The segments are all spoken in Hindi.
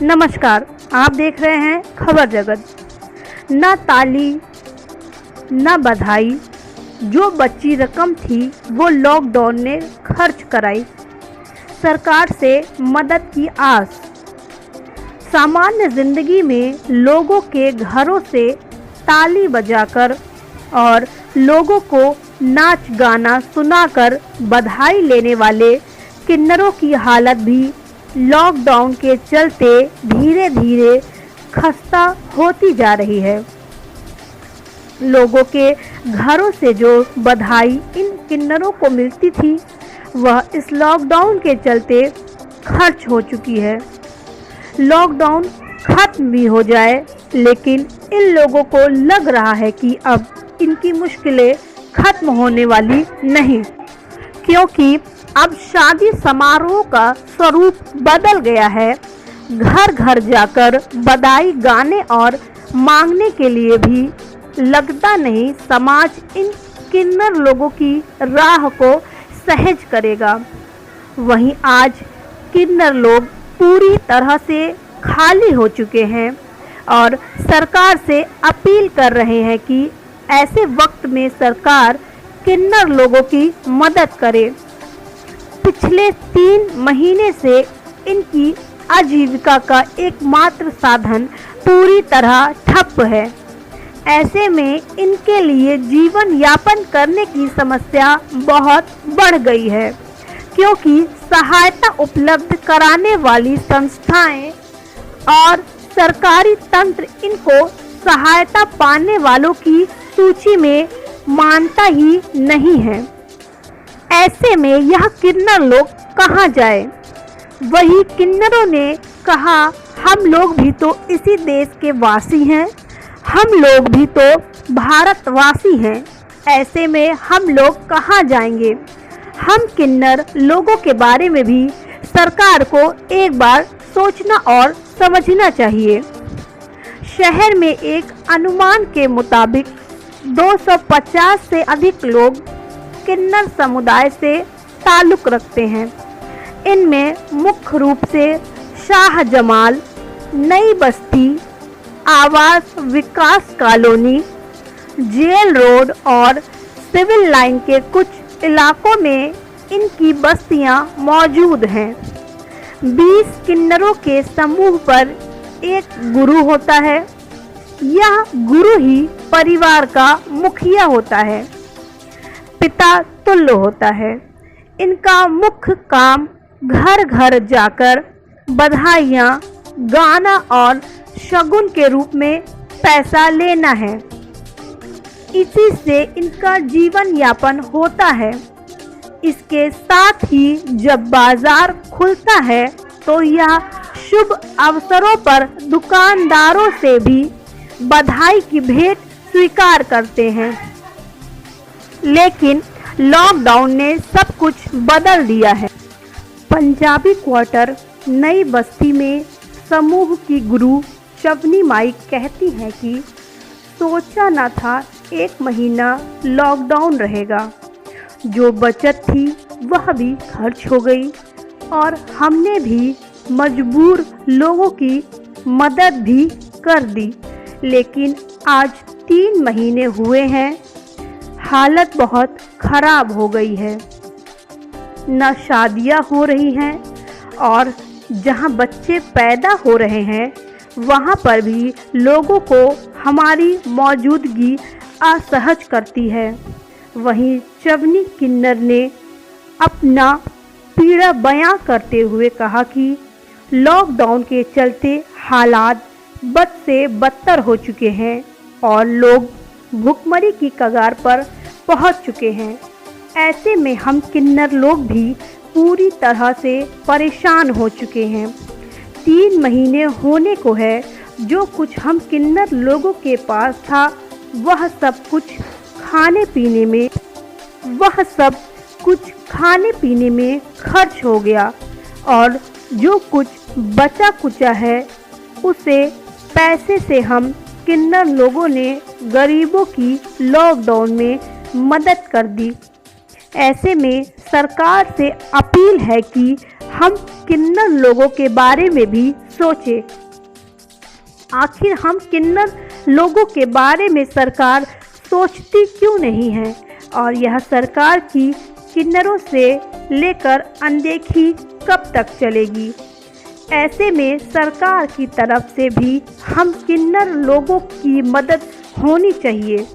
नमस्कार, आप देख रहे हैं खबर जगत। न ताली न बधाई, जो बची रकम थी वो लॉकडाउन ने खर्च कराई। सरकार से मदद की आस। सामान्य जिंदगी में लोगों के घरों से ताली बजाकर और लोगों को नाच गाना सुनाकर बधाई लेने वाले किन्नरों की हालत भी लॉकडाउन के चलते धीरे धीरे खस्ता होती जा रही है। लोगों के घरों से जो बधाई इन किन्नरों को मिलती थी वह इस लॉकडाउन के चलते खर्च हो चुकी है। लॉकडाउन खत्म भी हो जाए लेकिन इन लोगों को लग रहा है कि अब इनकी मुश्किलें खत्म होने वाली नहीं, क्योंकि अब शादी समारोह का स्वरूप बदल गया है। घर घर जाकर बधाई गाने और मांगने के लिए भी लगता नहीं समाज इन किन्नर लोगों की राह को सहज करेगा। वहीं आज किन्नर लोग पूरी तरह से खाली हो चुके हैं और सरकार से अपील कर रहे हैं कि ऐसे वक्त में सरकार किन्नर लोगों की मदद करे। पिछले 3 महीने से इनकी आजीविका का एकमात्र साधन पूरी तरह ठप है। ऐसे में इनके लिए जीवन यापन करने की समस्या बहुत बढ़ गई है, क्योंकि सहायता उपलब्ध कराने वाली संस्थाएं और सरकारी तंत्र इनको सहायता पाने वालों की सूची में मानता ही नहीं है। ऐसे में यह किन्नर लोग कहाँ जाए? वही किन्नरों ने कहा, हम लोग भी तो इसी देश के वासी हैं, हम लोग भी तो भारतवासी हैं। ऐसे में हम लोग कहाँ जाएंगे? हम किन्नर लोगों के बारे में भी सरकार को एक बार सोचना और समझना चाहिए। शहर में एक अनुमान के मुताबिक 250 से अधिक लोग किन्नर समुदाय से ताल्लुक़ रखते हैं। इनमें मुख्य रूप से शाह जमाल, नई बस्ती, आवास विकास कॉलोनी, जेल रोड और सिविल लाइन के कुछ इलाकों में इनकी बस्तियां मौजूद हैं। 20 किन्नरों के समूह पर एक गुरु होता है। यह गुरु ही परिवार का मुखिया होता है, पिता तुल्य होता है। इनका मुख्य काम घर घर जाकर बधाइयाँ, गाना और शगुन के रूप में पैसा लेना है। इसी से इनका जीवन यापन होता है। इसके साथ ही जब बाजार खुलता है तो यह शुभ अवसरों पर दुकानदारों से भी बधाई की भेंट स्वीकार करते हैं। लेकिन लॉकडाउन ने सब कुछ बदल दिया है। पंजाबी क्वार्टर नई बस्ती में समूह की गुरु चवनी माई कहती हैं कि सोचा न था 1 महीना लॉकडाउन रहेगा। जो बचत थी वह भी खर्च हो गई और हमने भी मजबूर लोगों की मदद भी कर दी। लेकिन आज 3 महीने हुए हैं, हालत बहुत ख़राब हो गई है। न शादियां हो रही हैं और जहां बच्चे पैदा हो रहे हैं वहां पर भी लोगों को हमारी मौजूदगी असहज करती है। वहीं चवनी किन्नर ने अपना पीड़ा बयां करते हुए कहा कि लॉकडाउन के चलते हालात बद से बदतर हो चुके हैं और लोग भुखमरी की कगार पर पहुंच चुके हैं। ऐसे में हम किन्नर लोग भी पूरी तरह से परेशान हो चुके हैं। 3 महीने होने को है। जो कुछ हम किन्नर लोगों के पास था वह सब कुछ खाने पीने में खर्च हो गया और जो कुछ बचा कुचा है उसे पैसे से हम किन्नर लोगों ने गरीबों की लॉकडाउन में मदद कर दी। ऐसे में सरकार से अपील है कि हम किन्नर लोगों के बारे में भी सोचे, आखिर हम किन्नर लोगों के बारे में सरकार सोचती क्यों नहीं है, और यह सरकार की किन्नरों से लेकर अनदेखी कब तक चलेगी। ऐसे में सरकार की तरफ से भी हम किन्नर लोगों की मदद होनी चाहिए।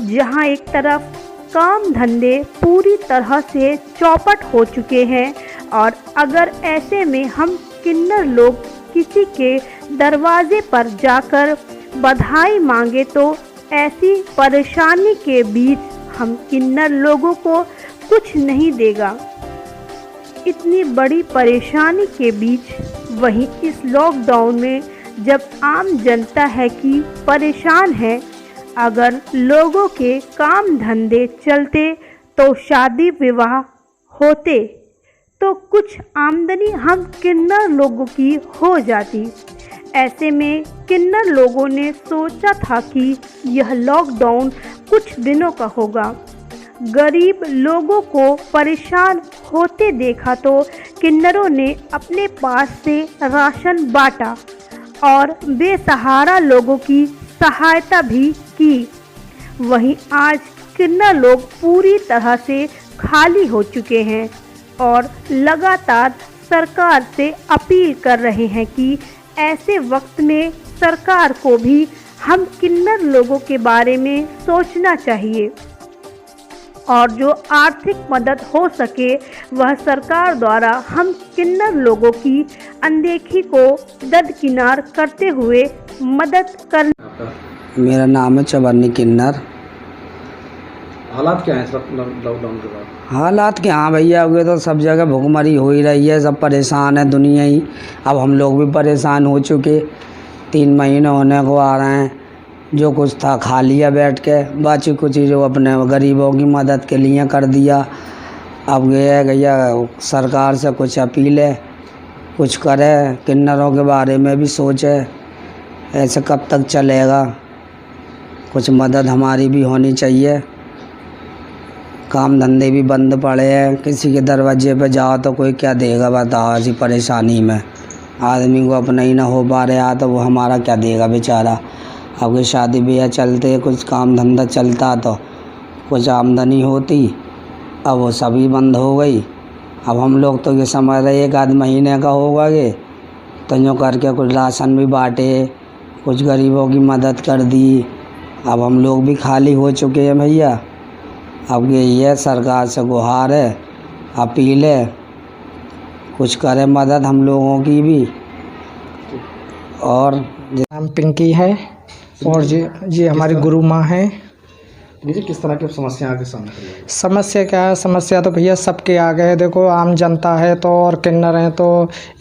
जहां एक तरफ काम धंधे पूरी तरह से चौपट हो चुके हैं, और अगर ऐसे में हम किन्नर लोग किसी के दरवाजे पर जाकर बधाई मांगे तो ऐसी परेशानी के बीच हम किन्नर लोगों को कुछ नहीं देगा। इतनी बड़ी परेशानी के बीच वहीं इस लॉकडाउन में जब आम जनता है कि परेशान है, अगर लोगों के काम धंधे चलते तो शादी विवाह होते तो कुछ आमदनी हम किन्नर लोगों की हो जाती। ऐसे में किन्नर लोगों ने सोचा था कि यह लॉकडाउन कुछ दिनों का होगा। गरीब लोगों को परेशान होते देखा तो किन्नरों ने अपने पास से राशन बांटा और बेसहारा लोगों की सहायता भी की। वहीं आज किन्नर लोग पूरी तरह से खाली हो चुके हैं और लगातार सरकार से अपील कर रहे हैं कि ऐसे वक्त में सरकार को भी हम किन्नर लोगों के बारे में सोचना चाहिए और जो आर्थिक मदद हो सके वह सरकार द्वारा हम किन्नर लोगों की अनदेखी को दरकिनार करते हुए मदद कर। मेरा नाम है चवन्नी किन्नर। हालात क्या हैं इस वक्त लॉकडाउन के बाद? हालात क्या, हाँ भैया, हुए तो सब जगह भुखमरी हो ही रही है, सब परेशान है दुनिया ही। अब हम लोग भी परेशान हो चुके, 3 महीने होने को आ रहे हैं। जो कुछ था खा लिया बैठ के, बाकी कुछ जो अपने गरीबों की मदद के लिए कर दिया। अब ये भैया सरकार से कुछ अपील है, कुछ करे, किन्नरों के बारे में भी सोचे। ऐसे कब तक चलेगा, कुछ मदद हमारी भी होनी चाहिए। काम धंधे भी बंद पड़े हैं, किसी के दरवाजे पे जाओ तो कोई क्या देगा बताओ। ऐसी परेशानी में आदमी को अपना ही ना हो पा रहा तो वो हमारा क्या देगा बेचारा। अब के शादी ब्याह चलते, कुछ काम धंधा चलता तो कुछ आमदनी होती, अब वो सभी बंद हो गई। अब हम लोग तो ये समझ रहे 1 आध महीने का होगा ये, तो यूँ करके कुछ राशन भी बांटे, कुछ गरीबों की मदद कर दी। अब हम लोग भी खाली हो चुके हैं भैया। अब यही है, सरकार से गुहार है, अपील है, कुछ करे मदद हम लोगों की भी। और नाम पिंकी है और जी हमारी गुरु माँ है। जी, किस तरह की समस्या आगे सामने खड़ी है? समस्या क्या है? समस्या तो भैया सबके आ गए। देखो आम जनता है तो और किन्नर हैं तो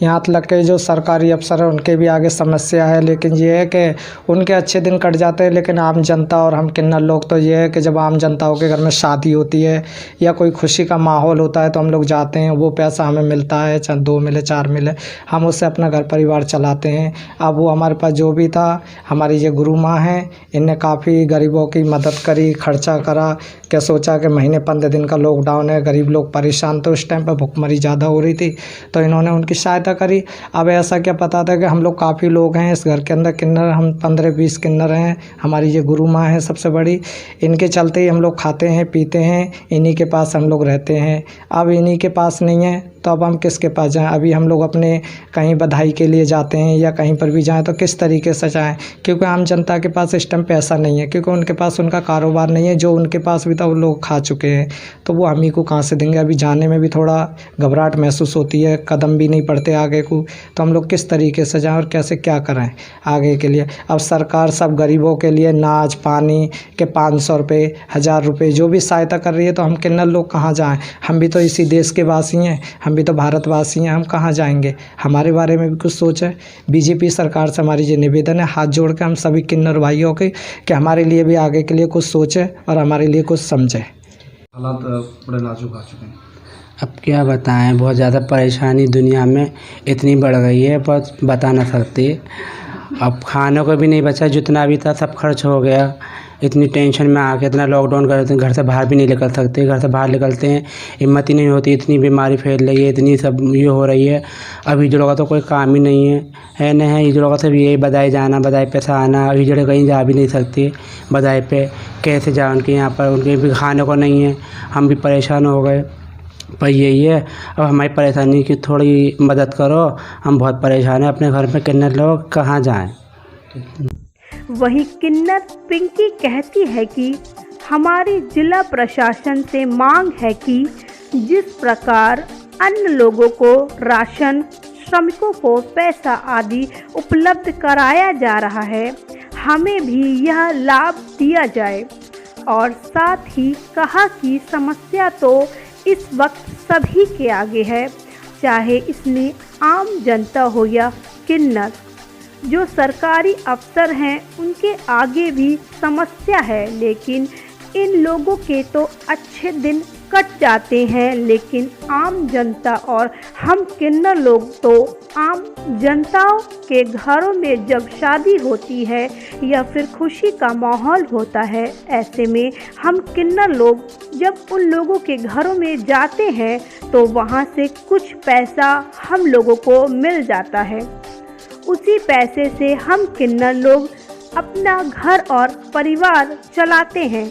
यहाँ तक के जो सरकारी अफसर हैं उनके भी आगे समस्या है। लेकिन ये है कि उनके अच्छे दिन कट जाते हैं, लेकिन आम जनता और हम किन्नर लोग तो ये है कि जब आम जनताओं के घर में शादी होती है या कोई खुशी का माहौल होता है तो हम लोग जाते हैं, वो पैसा हमें मिलता है, चाहे 2 मिले 4 मिले, हम उससे अपना घर परिवार चलाते हैं। अब वो हमारे पास जो भी था, हमारी ये गुरु माँ हैं, इनने काफ़ी गरीबों की मदद करी, खर्चा करा। क्या सोचा कि महीने 15 दिन का लॉकडाउन है, गरीब लोग परेशान थे, उस टाइम पर भुखमरी ज़्यादा हो रही थी, तो इन्होंने उनकी सहायता करी। अब ऐसा क्या पता था कि हम लोग काफ़ी लोग हैं इस घर के अंदर, किन्नर हम 15-20 किन्नर हैं। हमारी ये गुरु माँ है सबसे बड़ी, इनके चलते ही हम लोग खाते हैं पीते हैं, इन्हीं के पास हम लोग रहते हैं। अब इन्हीं के पास नहीं है तो अब हम किसके पास जाएं? अभी हम लोग अपने कहीं बधाई के लिए जाते हैं या कहीं पर भी जाएं तो किस तरीके से जाएं? क्योंकि आम जनता के पास इस टाइम पैसा नहीं है, क्योंकि उनके पास उनका कारोबार नहीं है। जो उनके पास भी था वो लोग खा चुके हैं, तो वो हम ही को कहाँ से देंगे? अभी जाने में भी थोड़ा घबराहट महसूस होती है, कदम भी नहीं पड़ते आगे को, तो हम लोग किस तरीके से जाएँ और कैसे क्या करें आगे के लिए? अब सरकार सब गरीबों के लिए नाच पानी के 500 रुपये 1000 रुपये जो भी सहायता कर रही है, तो हम किन्नर लोग कहाँ जाएँ? हम भी तो इसी देश के वासी हैं, हम भी तो भारतवासी हैं, हम कहाँ जाएंगे? हमारे बारे में भी कुछ सोचें। बीजेपी सरकार से हमारी ये निवेदन है, हाथ जोड़ के हम सभी किन्नर भाइयों के, कि हमारे लिए भी आगे के लिए कुछ सोचें और हमारे लिए कुछ समझें। हालात बड़े नाजुक आ चुके हैं। अब क्या बताएं, बहुत ज़्यादा परेशानी दुनिया में इतनी बढ़ गई है, बहुत बता ना सकते। अब खाने को भी नहीं बचा, जितना भी था सब खर्च हो गया। इतनी टेंशन में आके इतना लॉकडाउन कर देते हैं, घर से बाहर भी नहीं निकल सकते, घर से बाहर निकलते हैं हिम्मत ही नहीं होती, इतनी बीमारी फैल रही है, इतनी सब ये हो रही है। अब हिजड़ों का तो कोई काम ही नहीं है न है। हिजड़ों का सिर्फ यही बधाई जाना, बधाई पे से आना। हिजड़े कहीं जा भी नहीं सकती, बधाई पे कैसे जाए, उनके यहाँ पर उनके भी खाने को नहीं है। हम भी परेशान हो गए, पर यही है अब हमारी परेशानी की थोड़ी मदद करो, हम बहुत परेशान हैं अपने घर में, किन्नर लोग कहाँ जाएं। वहीं किन्नर पिंकी कहती है कि हमारी जिला प्रशासन से मांग है कि जिस प्रकार अन्य लोगों को राशन, श्रमिकों को पैसा आदि उपलब्ध कराया जा रहा है, हमें भी यह लाभ दिया जाए। और साथ ही कहा कि समस्या तो इस वक्त सभी के आगे है, चाहे इसमें आम जनता हो या किन्नर। जो सरकारी अफसर हैं उनके आगे भी समस्या है, लेकिन इन लोगों के तो अच्छे दिन कट जाते हैं, लेकिन आम जनता और हम किन्नर लोग तो आम जनताओं के घरों में जब शादी होती है या फिर खुशी का माहौल होता है, ऐसे में हम किन्नर लोग जब उन लोगों के घरों में जाते हैं तो वहाँ से कुछ पैसा हम लोगों को मिल जाता है। उसी पैसे से हम किन्नर लोग अपना घर और परिवार चलाते हैं।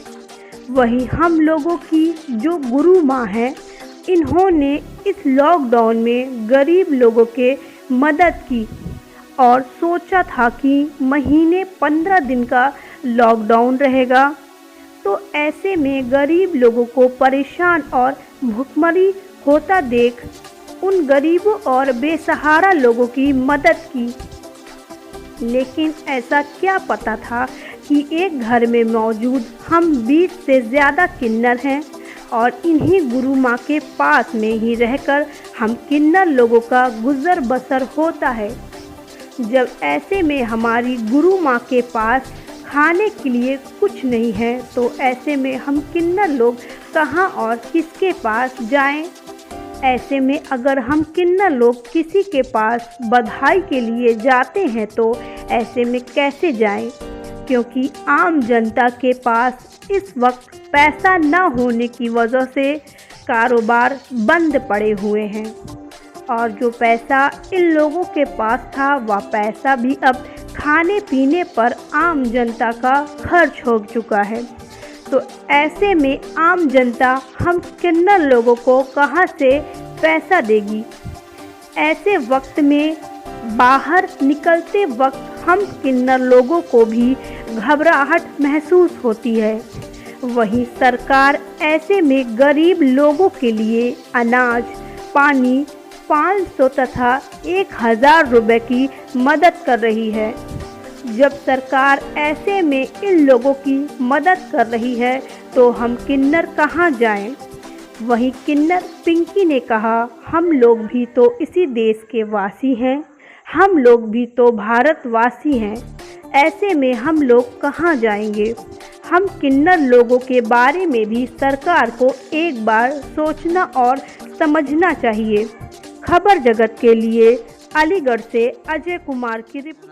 वहीं हम लोगों की जो गुरु माँ हैं, इन्होंने इस लॉकडाउन में गरीब लोगों के मदद की और सोचा था कि महीने 15 दिन का लॉकडाउन रहेगा, तो ऐसे में गरीब लोगों को परेशान और भुखमरी होता देख उन गरीबों और बेसहारा लोगों की मदद की। लेकिन ऐसा क्या पता था कि एक घर में मौजूद हम 20 से ज़्यादा किन्नर हैं और इन्हीं गुरु माँ के पास में ही रहकर हम किन्नर लोगों का गुजर बसर होता है। जब ऐसे में हमारी गुरु माँ के पास खाने के लिए कुछ नहीं है, तो ऐसे में हम किन्नर लोग कहाँ और किसके पास जाएं? ऐसे में अगर हम किन्नर लोग किसी के पास बधाई के लिए जाते हैं तो ऐसे में कैसे जाएं? क्योंकि आम जनता के पास इस वक्त पैसा न होने की वजह से कारोबार बंद पड़े हुए हैं और जो पैसा इन लोगों के पास था वह पैसा भी अब खाने पीने पर आम जनता का खर्च हो चुका है। तो ऐसे में आम जनता हम किन्नर लोगों को कहाँ से पैसा देगी? ऐसे वक्त में बाहर निकलते वक्त हम किन्नर लोगों को भी घबराहट महसूस होती है। वहीं सरकार ऐसे में गरीब लोगों के लिए अनाज, पानी, 500 तथा 1000 रुपये की मदद कर रही है। जब सरकार ऐसे में इन लोगों की मदद कर रही है तो हम किन्नर कहाँ जाएं? वहीं किन्नर पिंकी ने कहा, हम लोग भी तो इसी देश के वासी हैं, हम लोग भी तो भारतवासी हैं, ऐसे में हम लोग कहाँ जाएंगे? हम किन्नर लोगों के बारे में भी सरकार को एक बार सोचना और समझना चाहिए। खबर जगत के लिए अलीगढ़ से अजय कुमार की रिपोर्ट।